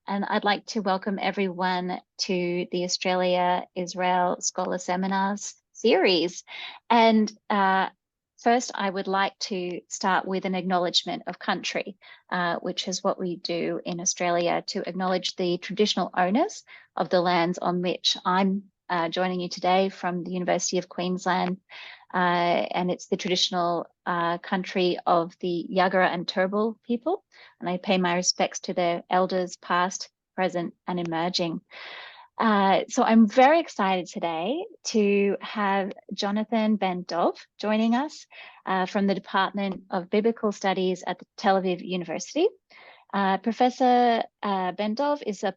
and I'd like to welcome everyone to the Australia-Israel Scholar Seminars series. And first, I would like to start with an acknowledgement of country, which is what we do in Australia to acknowledge the traditional owners of the lands on which I'm joining you today from the University of Queensland. And it's the traditional country of the Yagara and Turrbal people. And I pay my respects to their elders past, present, and emerging. So I'm very excited today to have Jonathan Ben-Dov joining us from the Department of Biblical Studies at the Tel Aviv University. Professor Ben-Dov is a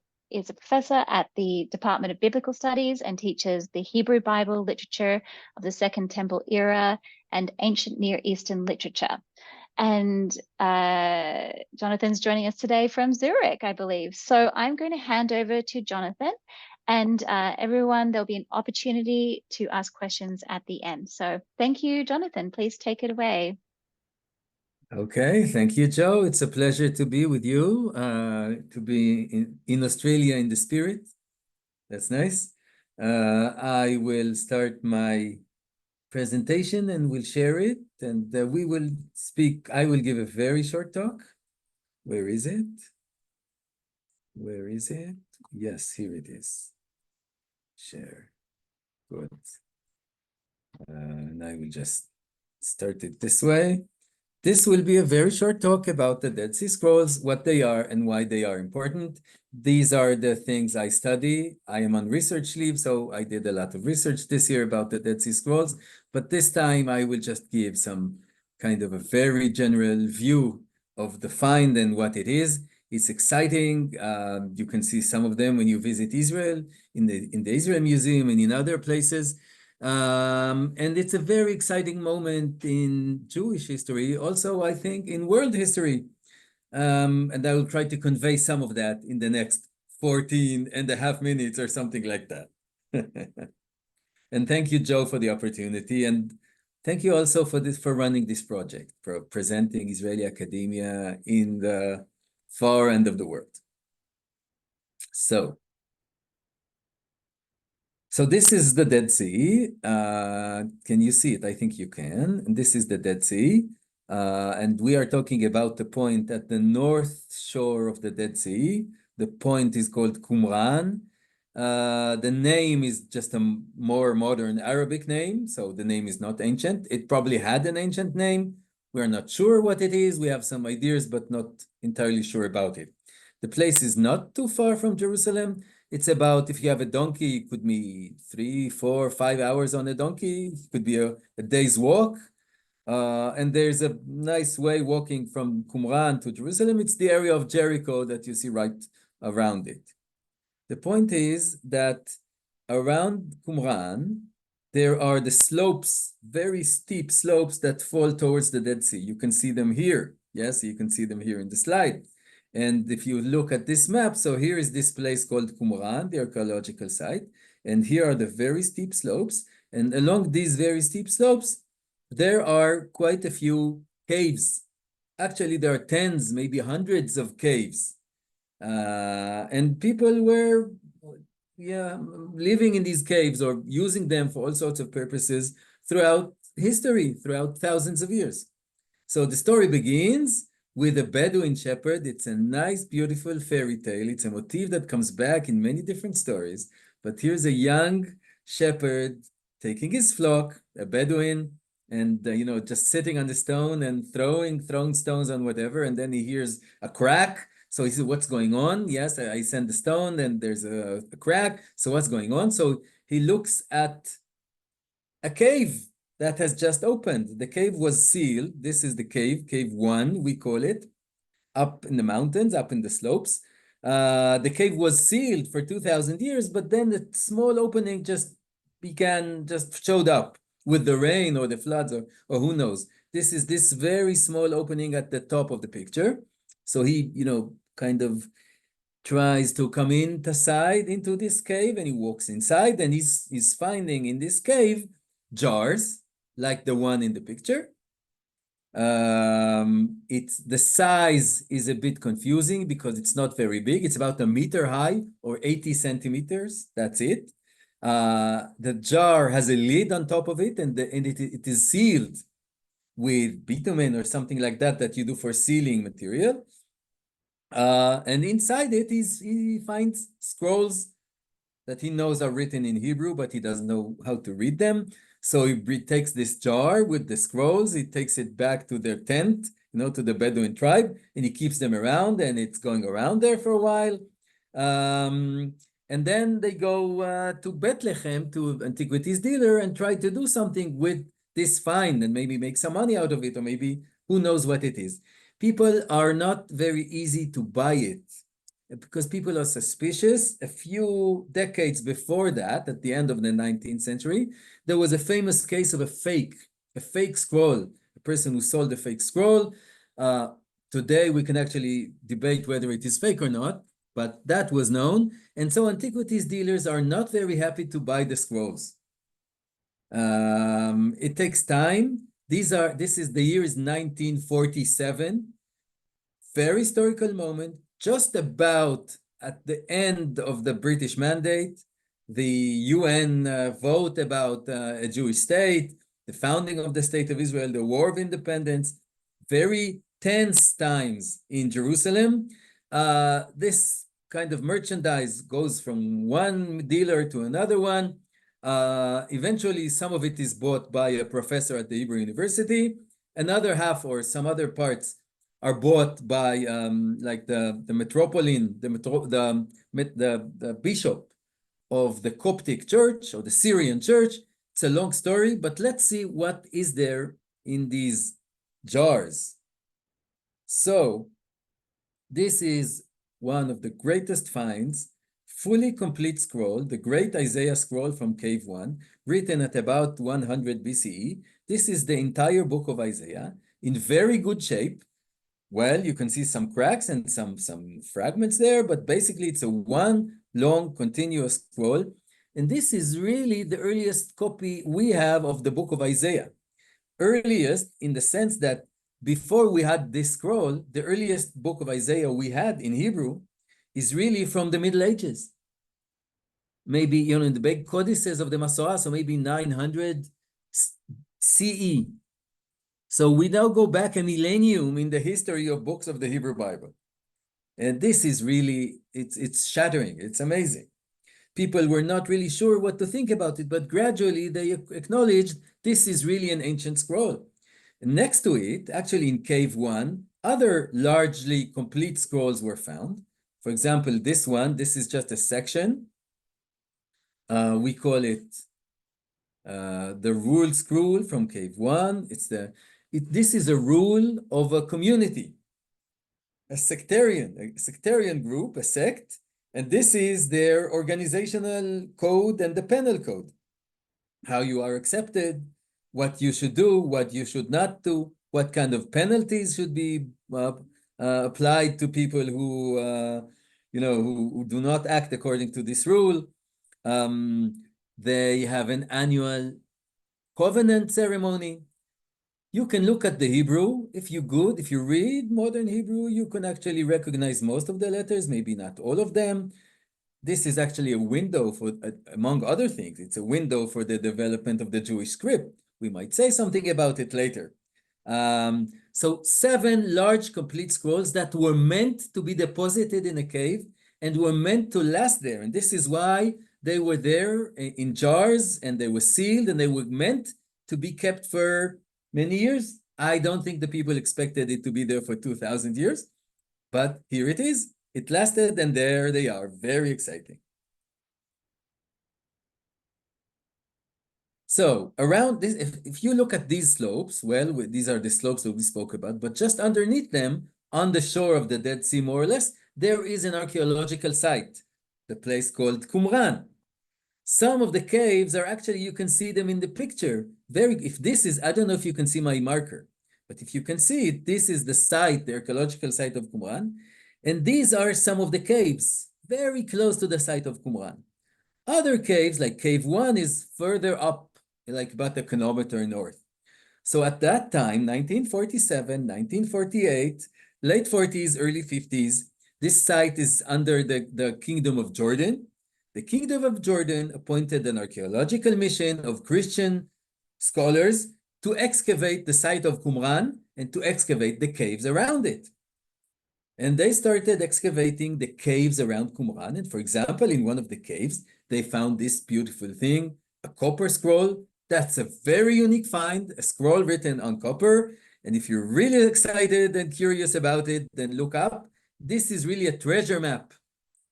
professor at the Department of Biblical Studies and teaches the Hebrew Bible literature of the Second Temple era and ancient Near Eastern literature. And Jonathan's joining us today from Zurich, I believe. So I'm going to hand over to Jonathan, and everyone, there'll be an opportunity to ask questions at the end. So thank you, Jonathan. Please take it away. Okay, thank you, Joe. It's a pleasure to be with you, to be in Australia in the spirit. That's nice. I will start my presentation and we'll share it, and we will speak. I will give a very short talk. Where is it? Where is it? Yes, here it is. Share. Good. And I will just start it this way. This will be a very short talk about the Dead Sea Scrolls, what they are and why they are important. These are the things I study. I am on research leave, so I did a lot of research this year about the Dead Sea Scrolls, but this time I will just give some kind of a very general view of the find and what it is. It's exciting. You can see some of them when you visit Israel, in the Israel Museum and in other places. And it's a very exciting moment in Jewish history, also, I think, in world history. And I will try to convey some of that in the next 14.5 minutes or something like that. And thank you, Joe, for the opportunity. And thank you also for running this project, for presenting Israeli academia in the far end of the world. So this is the Dead Sea. Can you see it? I think you can. And this is the Dead Sea. And we are talking about the point at the north shore of the Dead Sea. The point is called Qumran. The name is just a more modern Arabic name, so the name is not ancient. It probably had an ancient name. We're not sure what it is. We have some ideas, but not entirely sure about it. The place is not too far from Jerusalem. It's about, if you have a donkey, it could be 3, 4, 5 hours on a donkey. It could be a day's walk. And there's a nice way walking from Qumran to Jerusalem. It's the area of Jericho that you see right around it. The point is that around Qumran, there are the slopes, very steep slopes that fall towards the Dead Sea. You can see them here. Yes, you can see them here in the slide. And if you look at this map, so here is this place called Qumran, the archaeological site. And here are the very steep slopes. And along these very steep slopes, there are quite a few caves. Actually, there are tens, maybe hundreds of caves. And people were living in these caves or using them for all sorts of purposes throughout history, throughout thousands of years. So the story begins with a Bedouin shepherd. It's a nice, beautiful fairy tale. It's a motif that comes back in many different stories. But here's a young shepherd taking his flock, a Bedouin, and just sitting on the stone and throwing stones on whatever. And then he hears a crack. So he said, what's going on? Yes, I send the stone and there's a crack. So what's going on? So he looks at a cave that has just opened. The cave was sealed. This is the cave, cave 1, we call it, up in the mountains, up in the slopes. The cave was sealed for 2,000 years, but then the small opening just showed up with the rain or the floods or who knows. This is this very small opening at the top of the picture. So he, kind of tries to come inside into this cave, and he walks inside, and he's finding in this cave jars like the one in the picture. The size is a bit confusing because it's not very big. It's about 1 meter high or 80 centimeters. That's it. The jar has a lid on top of it, and it is sealed with bitumen or something like that that you do for sealing material. And inside it he finds scrolls that he knows are written in Hebrew, but he doesn't know how to read them. So he takes this jar with the scrolls, he takes it back to their tent, to the Bedouin tribe, and he keeps them around, and it's going around there for a while. And then they go to Bethlehem, to antiquities dealer, and try to do something with this find and maybe make some money out of it, or maybe who knows what it is. People are not very easy to buy it because people are suspicious. A few decades before that, at the end of the 19th century, there was a famous case of a fake scroll, a person who sold a fake scroll. Today, we can actually debate whether it is fake or not, but that was known. And so antiquities dealers are not very happy to buy the scrolls. It takes time. The year is 1947, very historical moment, just about at the end of the British Mandate, the UN vote about a Jewish state, the founding of the State of Israel, the War of Independence, very tense times in Jerusalem. This kind of merchandise goes from one dealer to another one. Eventually, some of it is bought by a professor at the Hebrew University. Another half or some other parts are bought by like the metropolitan, the bishop of the Coptic church or the Syrian church. It's a long story, but let's see what is there in these jars. So this is one of the greatest finds, fully complete scroll, the great Isaiah scroll from Cave 1, written at about 100 BCE. This is the entire book of Isaiah in very good shape. Well, you can see some cracks and some fragments there, but basically it's a one long continuous scroll. And this is really the earliest copy we have of the book of Isaiah. Earliest in the sense that before we had this scroll, the earliest book of Isaiah we had in Hebrew is really from the Middle Ages. Maybe, in the big codices of the Masorah, so maybe 900 CE. So we now go back a millennium in the history of books of the Hebrew Bible. And this is really, it's shattering, it's amazing. People were not really sure what to think about it, but gradually they acknowledged this is really an ancient scroll. And next to it, actually in Cave 1, other largely complete scrolls were found. For example, this one, this is just a section. We call it the rule scroll from Cave 1. This is a rule of a community, a sectarian group, a sect, and this is their organizational code and the penal code. How you are accepted, what you should do, what you should not do, what kind of penalties should be applied to people who, who do not act according to this rule. They have an annual covenant ceremony. You can look at the Hebrew. If you read modern Hebrew, you can actually recognize most of the letters, maybe not all of them. This is actually a window for, among other things, it's a window for the development of the Jewish script. We might say something about it later. So 7 large complete scrolls that were meant to be deposited in a cave and were meant to last there. And this is why they were there in jars and they were sealed and they were meant to be kept for many years. I don't think the people expected it to be there for 2,000 years, but here it is. It lasted, and there they are. Very exciting. So around this, if you look at these slopes, well, these are the slopes that we spoke about, but just underneath them, on the shore of the Dead Sea, more or less, there is an archaeological site, the place called Qumran. Some of the caves are actually, you can see them in the picture. If this is, I don't know if you can see my marker, but if you can see it, this is the site, the archaeological site of Qumran. And these are some of the caves, very close to the site of Qumran. Other caves, like Cave 1, is further up, like about 1 kilometer north. So at that time, 1947, 1948, late 40s, early 50s, this site is under the Kingdom of Jordan. The Kingdom of Jordan appointed an archaeological mission of Christian scholars to excavate the site of Qumran and to excavate the caves around it. And they started excavating the caves around Qumran. And for example, in one of the caves, they found this beautiful thing, a copper scroll. That's a very unique find, a scroll written on copper. And if you're really excited and curious about it, then look up. This is really a treasure map.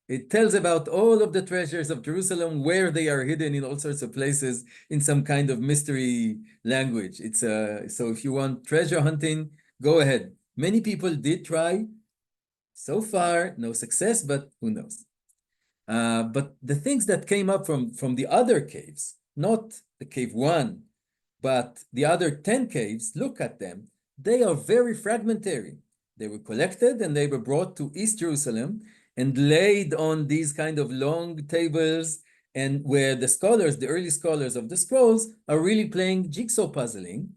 It tells about all of the treasures of Jerusalem, where they are hidden in all sorts of places in some kind of mystery language. So if you want treasure hunting, go ahead. Many people did try. So far, no success, but who knows? But the things that came up from the other caves, not the cave 1, but the other 10 caves, look at them. They are very fragmentary. They were collected and they were brought to East Jerusalem and laid on these kind of long tables, and where the scholars, the early scholars of the scrolls, are really playing jigsaw puzzling,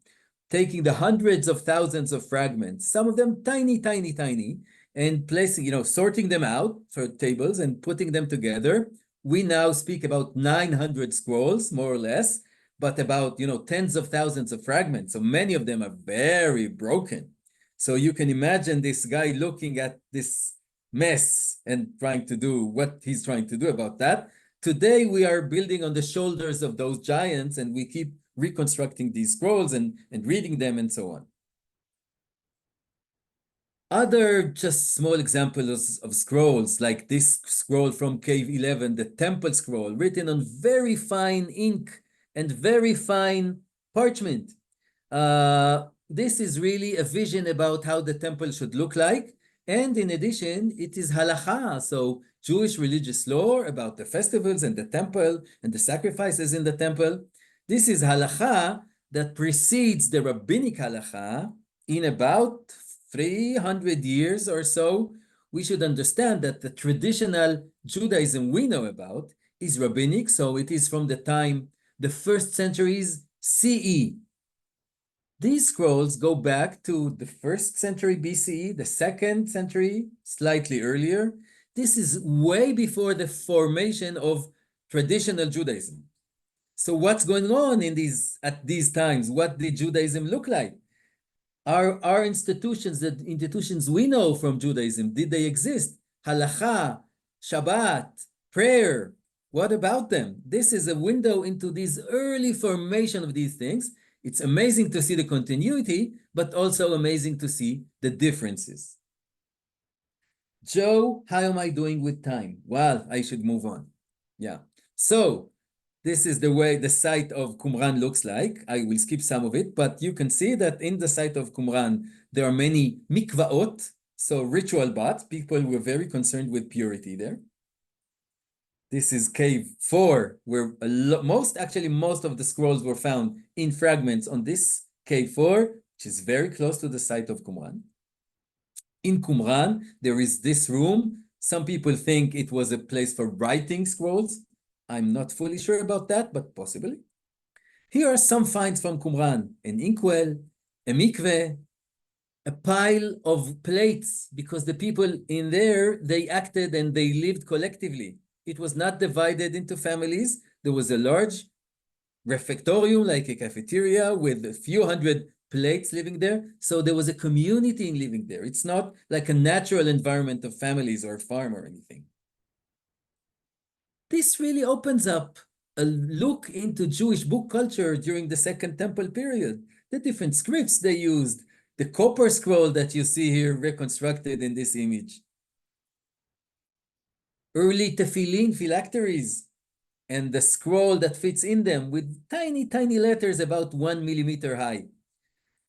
taking the hundreds of thousands of fragments, some of them tiny, tiny, tiny, and placing, sorting them out for tables and putting them together. We now speak about 900 scrolls, more or less, but about, tens of thousands of fragments. So many of them are very broken. So you can imagine this guy looking at this mess and trying to do what he's trying to do about that. Today, we are building on the shoulders of those giants, and we keep reconstructing these scrolls and reading them and so on. Other just small examples of scrolls, like this scroll from Cave 11, the Temple Scroll, written on very fine ink and very fine parchment. This is really a vision about how the temple should look like. And in addition, it is halakha, so Jewish religious law about the festivals and the temple and the sacrifices in the temple. This is halakha that precedes the rabbinic halakha in about 300 years or so. We should understand that the traditional Judaism we know about is rabbinic, so it is from the time, the first centuries CE. These scrolls go back to the 1st century BCE, the 2nd century, slightly earlier. This is way before the formation of traditional Judaism. So what's going on at these times? What did Judaism look like? Our institutions, the institutions we know from Judaism, did they exist? Halakha, Shabbat, prayer, what about them? This is a window into this early formation of these things. It's amazing to see the continuity, but also amazing to see the differences. Joe, how am I doing with time? Well, I should move on. Yeah. So this is the way the site of Qumran looks like. I will skip some of it, but you can see that in the site of Qumran, there are many mikvaot, so ritual baths. People were very concerned with purity there. This is cave 4, where most of the scrolls were found in fragments on this cave 4, which is very close to the site of Qumran. In Qumran, there is this room. Some people think it was a place for writing scrolls. I'm not fully sure about that, but possibly. Here are some finds from Qumran: an inkwell, a mikveh, a pile of plates, because the people in there, they acted and they lived collectively. It was not divided into families. There was a large refectorium, like a cafeteria, with a few hundred plates living there. So there was a community in living there. It's not like a natural environment of families or farm or anything. This really opens up a look into Jewish book culture during the Second Temple period. The different scripts they used, the copper scroll that you see here reconstructed in this image. Early tefillin phylacteries and the scroll that fits in them with tiny, tiny letters about 1 millimeter high.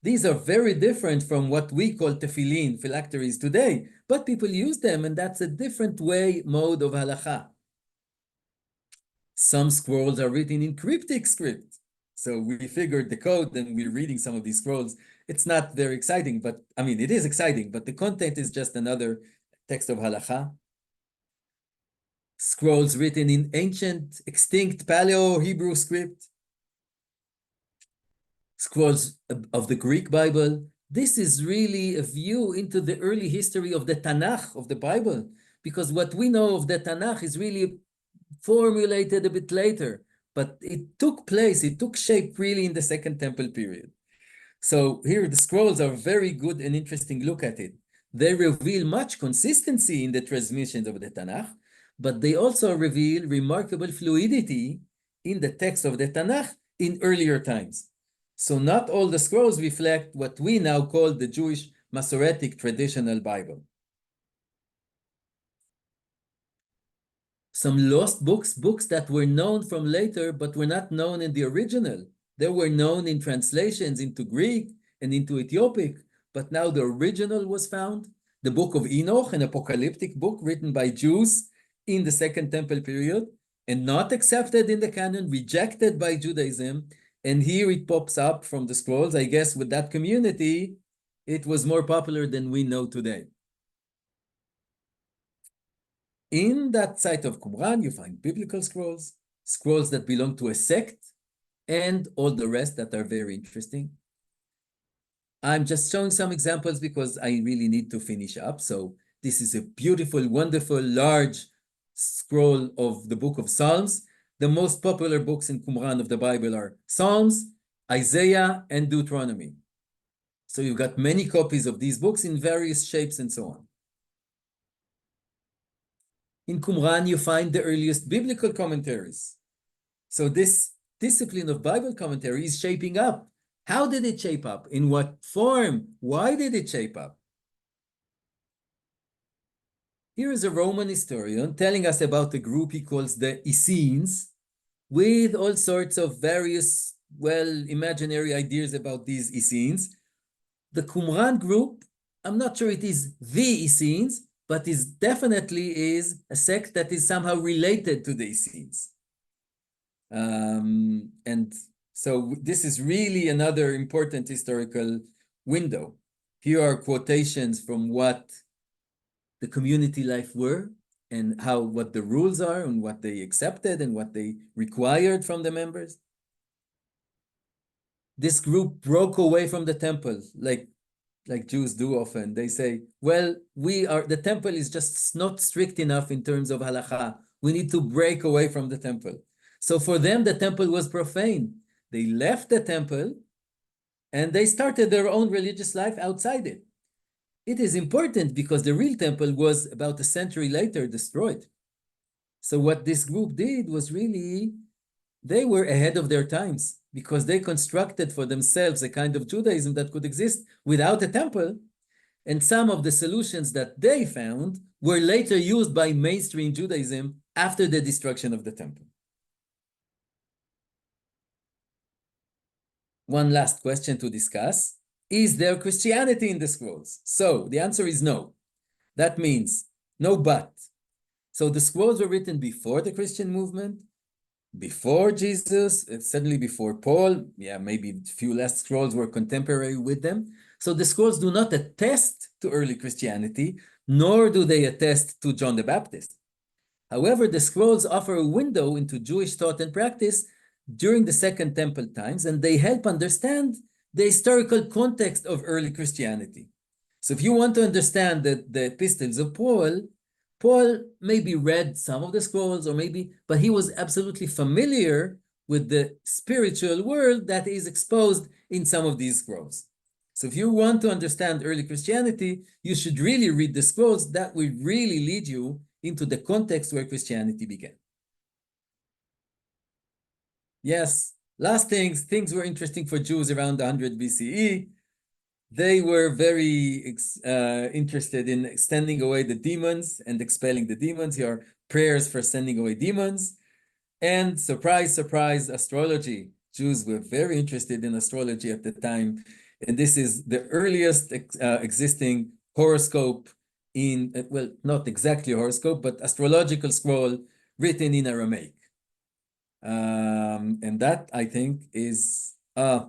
These are very different from what we call tefillin phylacteries today, but people use them, and that's a different mode of halakha. Some scrolls are written in cryptic script. So we figured the code and we're reading some of these scrolls. It's not very exciting, but I mean, it is exciting, but the content is just another text of halakha. Scrolls written in ancient, extinct Paleo-Hebrew script. scrolls of the Greek Bible. This is really a view into the early history of the Tanakh, of the Bible, because what we know of the Tanakh is really formulated a bit later, but it took place, it took shape really in the Second Temple period. So here the scrolls are very good and interesting look at it. They reveal much consistency in the transmissions of the Tanakh, but they also reveal remarkable fluidity in the text of the Tanakh in earlier times. So not all the scrolls reflect what we now call the Jewish Masoretic traditional Bible. Some lost books that were known from later but were not known in the original. They were known in translations into Greek and into Ethiopic, but now the original was found. The Book of Enoch, an apocalyptic book written by Jews in the Second Temple period and not accepted in the canon, rejected by Judaism. And here it pops up from the scrolls. I guess with that community, it was more popular than we know today. In that site of Qumran, you find biblical scrolls, scrolls that belong to a sect, and all the rest that are very interesting. I'm just showing some examples because I really need to finish up. So this is a beautiful, wonderful, large scroll of the book of Psalms. The most popular books in Qumran of the Bible are Psalms, Isaiah, and Deuteronomy. So you've got many copies of these books in various shapes and so on. In Qumran, you find the earliest biblical commentaries. So this discipline of Bible commentary is shaping up. How did it shape up? In what form? Why did it shape up? Here is a Roman historian telling us about a group he calls the Essenes, with all sorts of various, well, imaginary ideas about these Essenes. The Qumran group, I'm not sure it is the Essenes, but it definitely is a sect that is somehow related to the Essenes. And so this is really another important historical window. Here are quotations from what the community life were and what the rules are and what they accepted and what they required from the members. This group broke away from the temple, like Jews do often. They say, well, the temple is just not strict enough in terms of halakha. We need to break away from the temple. So for them, the temple was profane. They left the temple and they started their own religious life outside it. It is important because the real temple was about a century later destroyed. So what this group did was really, they were ahead of their times because they constructed for themselves a kind of Judaism that could exist without a temple. And some of the solutions that they found were later used by mainstream Judaism after the destruction of the temple. One last question to discuss. Is there Christianity in the scrolls? So the answer is no. That means no but. So the scrolls were written before the Christian movement, before Jesus, certainly before Paul. Yeah, maybe a few last scrolls were contemporary with them. So the scrolls do not attest to early Christianity, nor do they attest to John the Baptist. However, the scrolls offer a window into Jewish thought and practice during the Second Temple times, and they help understand the historical context of early Christianity. So if you want to understand the epistles of Paul maybe read some of the scrolls, but he was absolutely familiar with the spiritual world that is exposed in some of these scrolls. So if you want to understand early Christianity, you should really read the scrolls. That will really lead you into the context where Christianity began. Yes, last things were interesting for Jews around 100 BCE. They were very interested in sending away the demons and expelling the demons. Here are prayers for sending away demons. And surprise, surprise, astrology. Jews were very interested in astrology at the time. And this is the earliest existing horoscope well, not exactly horoscope, but astrological scroll written in Aramaic. And that, I think, is,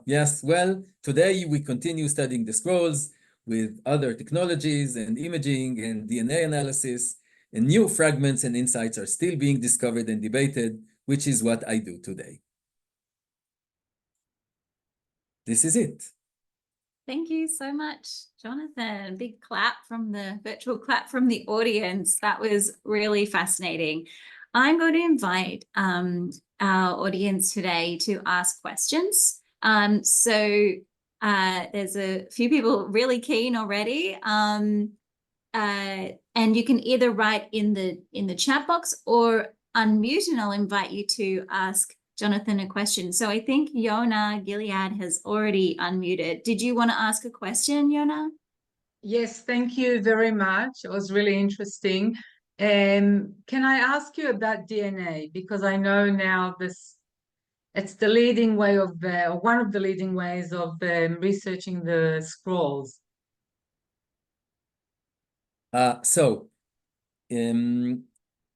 yes, well, today we continue studying the scrolls with other technologies and imaging and DNA analysis, and new fragments and insights are still being discovered and debated, which is what I do today. this is it. Thank you so much, Jonathan. Big clap from the virtual clap from the audience. That was really fascinating. I'm going to invite our audience today to ask questions. There's a few people really keen already. And you can either write in the chat box or unmute, and I'll invite you to ask Jonathan a question. So I think Yona Gilead has already unmuted. Did you want to ask a question, Yona? Yes, thank you very much. It was really interesting. Can I ask you about DNA? Because I know now it's the leading way of, or one of the leading ways of researching the scrolls.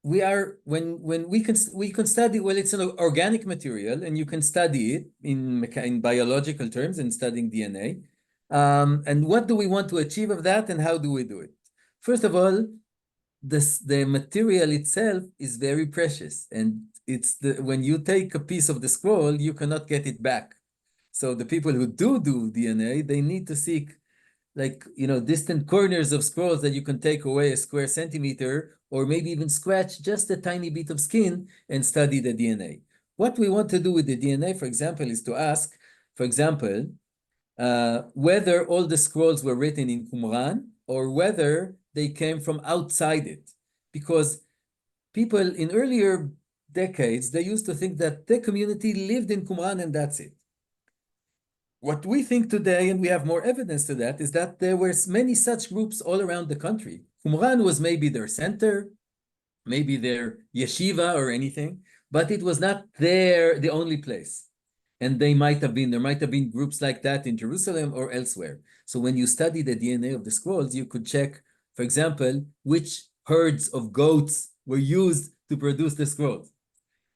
We are when we can study, well, it's an organic material and you can study it in biological terms in studying DNA. And what do we want to achieve of that, and how do we do it? First of all, the material itself is very precious, and when you take a piece of the scroll, you cannot get it back. So the people who do DNA, they need to seek, like, distant corners of scrolls that you can take away a square centimeter, or maybe even scratch just a tiny bit of skin and study the DNA. What we want to do with the DNA, for example, is to ask, for example, whether all the scrolls were written in Qumran or whether they came from outside it. Because people in earlier decades, they used to think that the community lived in Qumran and that's it. What we think today, and we have more evidence to that, is that there were many such groups all around the country. Qumran was maybe their center, maybe their yeshiva or anything, but it was not the only place. And there might have been groups like that in Jerusalem or elsewhere. So when you study the DNA of the scrolls, you could check, for example, which herds of goats were used to produce the scrolls.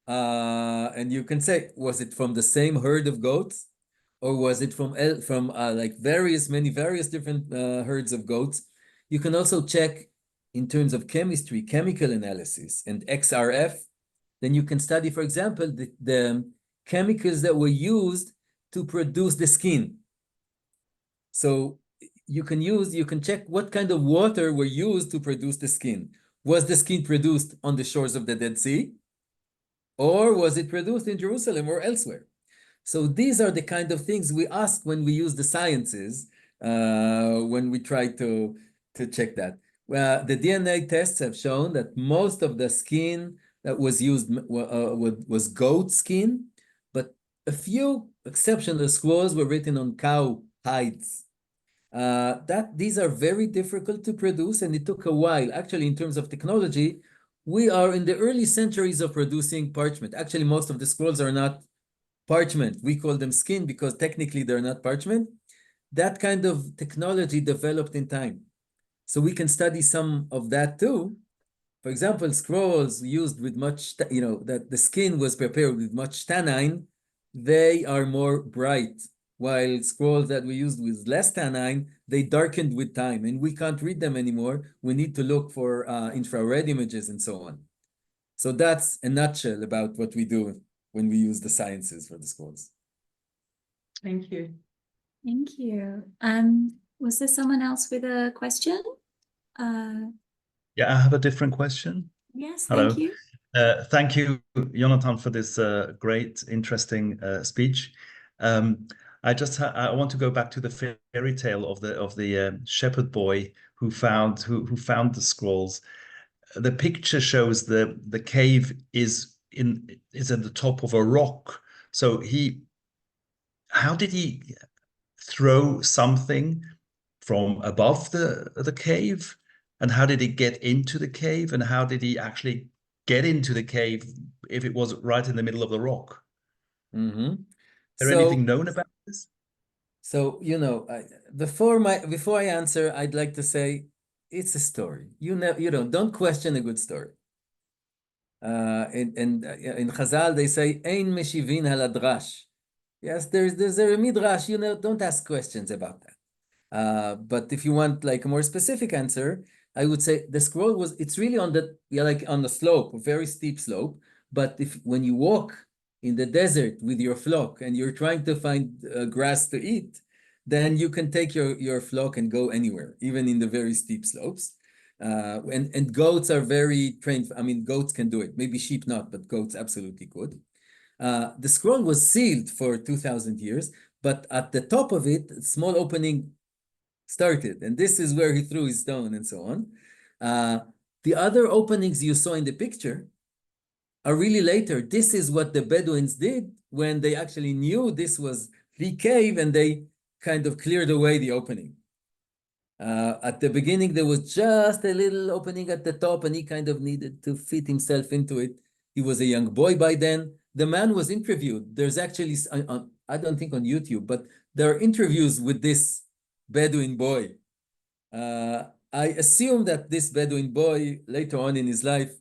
And you can say, was it from the same herd of goats? Or was it from like various different herds of goats? You can also check in terms of chemistry, chemical analysis, and XRF. Then you can study, for example, the chemicals that were used to produce the skin. So you can check what kind of water were used to produce the skin. Was the skin produced on the shores of the Dead Sea? Or was it produced in Jerusalem or elsewhere? So these are the kind of things we ask when we use the sciences, when we try to check that. Well, the DNA tests have shown that most of the skin that was used was goat skin, but a few exceptional scrolls were written on cow hides. These are very difficult to produce, and it took a while. Actually, in terms of technology, we are in the early centuries of producing parchment. Actually, most of the scrolls are not parchment. We call them skin because technically they're not parchment. That kind of technology developed in time. So we can study some of that too. For example, scrolls used with much, that the skin was prepared with much tannin, they are more bright, while scrolls that we used with less tannin, they darkened with time, and we can't read them anymore. We need to look for infrared images and so on. So that's a nutshell about what we do when we use the sciences for the scrolls. Thank you. Thank you. Was there someone else with a question? Yeah, I have a different question. Yes, Hello. thank you. Thank you, Jonathan, for this great, interesting speech. I want to go back to the fairy tale of the shepherd boy who found the scrolls. The picture shows the cave is at the top of a rock. So how did he throw something from above the cave? And how did he get into the cave? And how did he actually get into the cave if it was right in the middle of the rock? Mm-hmm. Is there anything known about this? So, before I answer, I'd like to say it's a story. Don't question a good story. In Chazal, they say, Ein meshivin haladrash. Yes, there's a midrash, don't ask questions about that. But if you want like a more specific answer, I would say the scroll it's really on the slope, a very steep slope. But when you walk in the desert with your flock and you're trying to find grass to eat, then you can take your flock and go anywhere, even in the very steep slopes. And goats are very trained. I mean, goats can do it. Maybe sheep not, but goats absolutely could. The scroll was sealed for 2,000 years, but at the top of it, a small opening started, and this is where he threw his stone and so on. The other openings you saw in the picture are really later. This is what the Bedouins did when they actually knew this was the cave, and they kind of cleared away the opening. At the beginning, there was just a little opening at the top, and he kind of needed to fit himself into it. He was a young boy by then. The man was interviewed. There's actually, I don't think on YouTube, but there are interviews with this Bedouin boy. I assume that this Bedouin boy, later on in his life,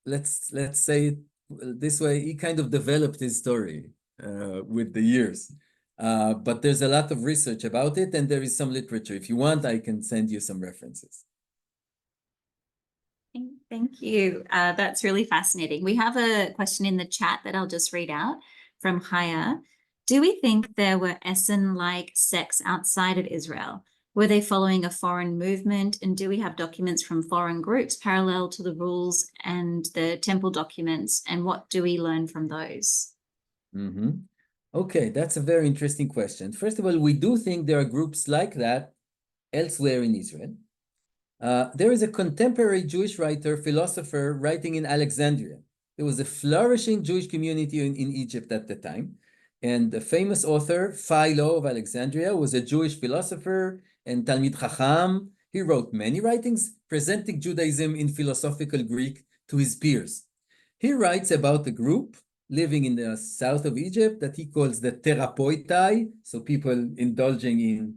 let's say it this way, he kind of developed his story with the years. But there's a lot of research about it, and there is some literature. If you want, I can send you some references. Thank you. That's really fascinating. We have a question in the chat that I'll just read out from Chaya. Do we think there were Essen-like sects outside of Israel? Were they following a foreign movement? And do we have documents from foreign groups parallel to the rules and the temple documents? And what do we learn from those? Okay, that's a very interesting question. First of all, we do think there are groups like that elsewhere in Israel. There is a contemporary Jewish writer, philosopher, writing in Alexandria. There was a flourishing Jewish community in Egypt at the time. And the famous author, Philo of Alexandria, was a Jewish philosopher and Talmid Chacham. He wrote many writings presenting Judaism in philosophical Greek to his peers. He writes about a group living in the south of Egypt that he calls the Therapoitai, so people indulging in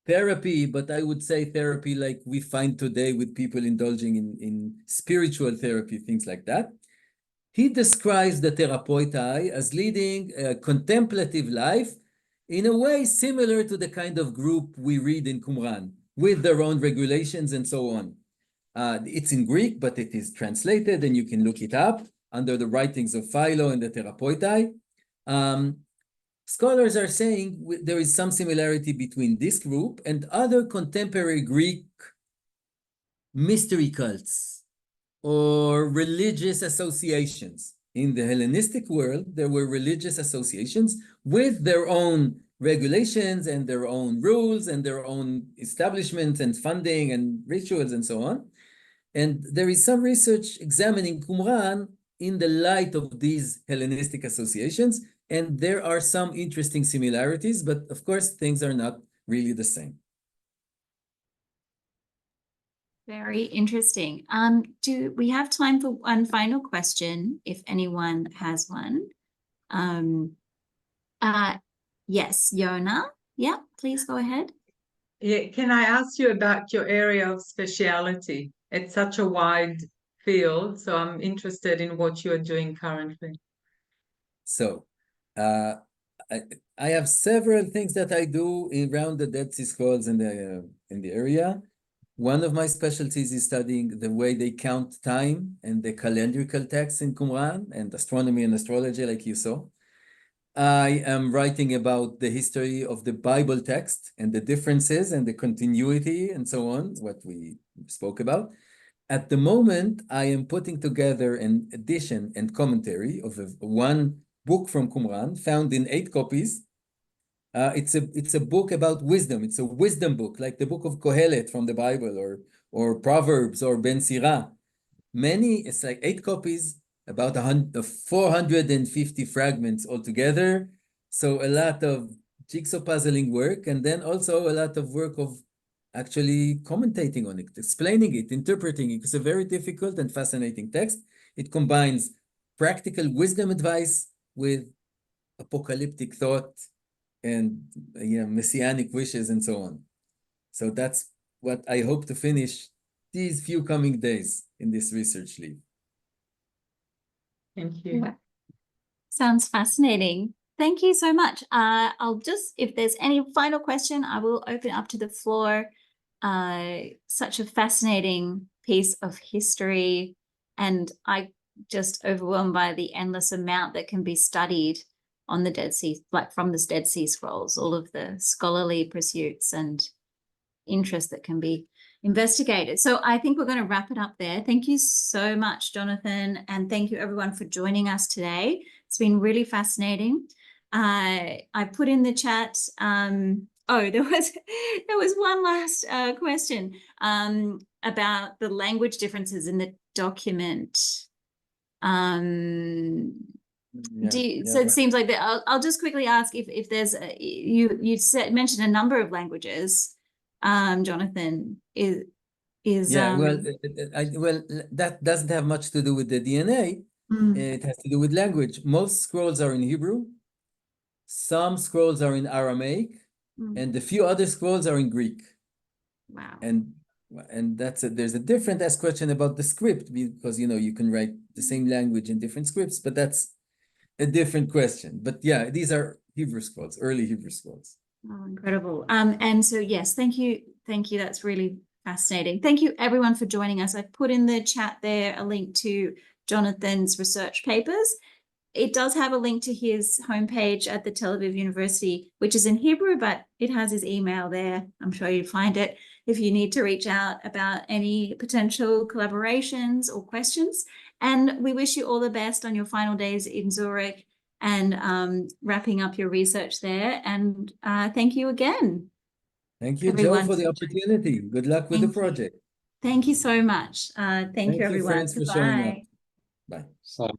therapy, but I would say therapy like we find today with people indulging in spiritual therapy, things like that. He describes the Therapoitai as leading a contemplative life in a way similar to the kind of group we read in Qumran, with their own regulations and so on. It's in Greek, but it is translated, and you can look it up under the writings of Philo and the Therapoitai. Scholars are saying there is some similarity between this group and other contemporary Greek mystery cults or religious associations. In the Hellenistic world, there were religious associations with their own regulations and their own rules and their own establishments and funding and rituals and so on. And there is some research examining Qumran in the light of these Hellenistic associations, and there are some interesting similarities, but of course, things are not really the same. Very interesting. Do we have time for one final question, if anyone has one? Yes, Yona. Yeah, please go ahead. Yeah, can I ask you about your area of speciality? It's such a wide field, so I'm interested in what you're doing currently. So, I have several things that I do around the Dead Sea Scrolls in the area. One of my specialties is studying the way they count time and the calendrical texts in Qumran and astronomy and astrology, like you saw. I am writing about the history of the Bible text and the differences and the continuity and so on, what we spoke about. At the moment, I am putting together an edition and commentary of one book from Qumran, found in 8 copies. It's a book about wisdom. It's a wisdom book, like the book of Kohelet from the Bible, or Proverbs, or Ben Sirah. It's like 8 copies, about 450 fragments altogether. So a lot of jigsaw puzzling work, and then also a lot of work of actually commentating on it, explaining it, interpreting it. It's a very difficult and fascinating text. It combines practical wisdom advice with apocalyptic thought and messianic wishes and so on. So that's what I hope to finish these few coming days in this research leave. Thank you. Sounds fascinating. Thank you so much. I'll just, if there's any final question, I will open up to the floor. Such a fascinating piece of history. And I just overwhelmed by the endless amount that can be studied on the Dead Sea, like from the Dead Sea Scrolls, all of the scholarly pursuits and interest that can be investigated. So I think we're going to wrap it up there. Thank you so much, Jonathan, and thank you everyone for joining us today. It's been really fascinating. I put in the chat. Oh, there was one last question about the language differences in the document. Yeah, So it seems like that. I'll just quickly ask if there's you mentioned a number of languages. Jonathan is well, that doesn't have much to do with the DNA. It has to do with language. Most scrolls are in Hebrew. Some scrolls are in Aramaic, and a few other scrolls are in Greek. Wow. And that's there's a different question about the script, because you can write the same language in different scripts, but that's a different question. But yeah, these are Hebrew scrolls, early Hebrew scrolls. Oh, incredible. And so yes, thank you. That's really fascinating. Thank you everyone for joining us. I put in the chat there a link to Jonathan's research papers. It does have a link to his homepage at the Tel Aviv University, which is in Hebrew, but it has his email there. I'm sure you'll find it if you need to reach out about any potential collaborations or questions. And we wish you all the best on your final days in Zurich and wrapping up your research there. And thank you again. Thank you, everyone, Joe, for the opportunity. Good luck with the project. Thank you so much. Thank you, everyone. Thanks for showing up. Goodbye. Bye. So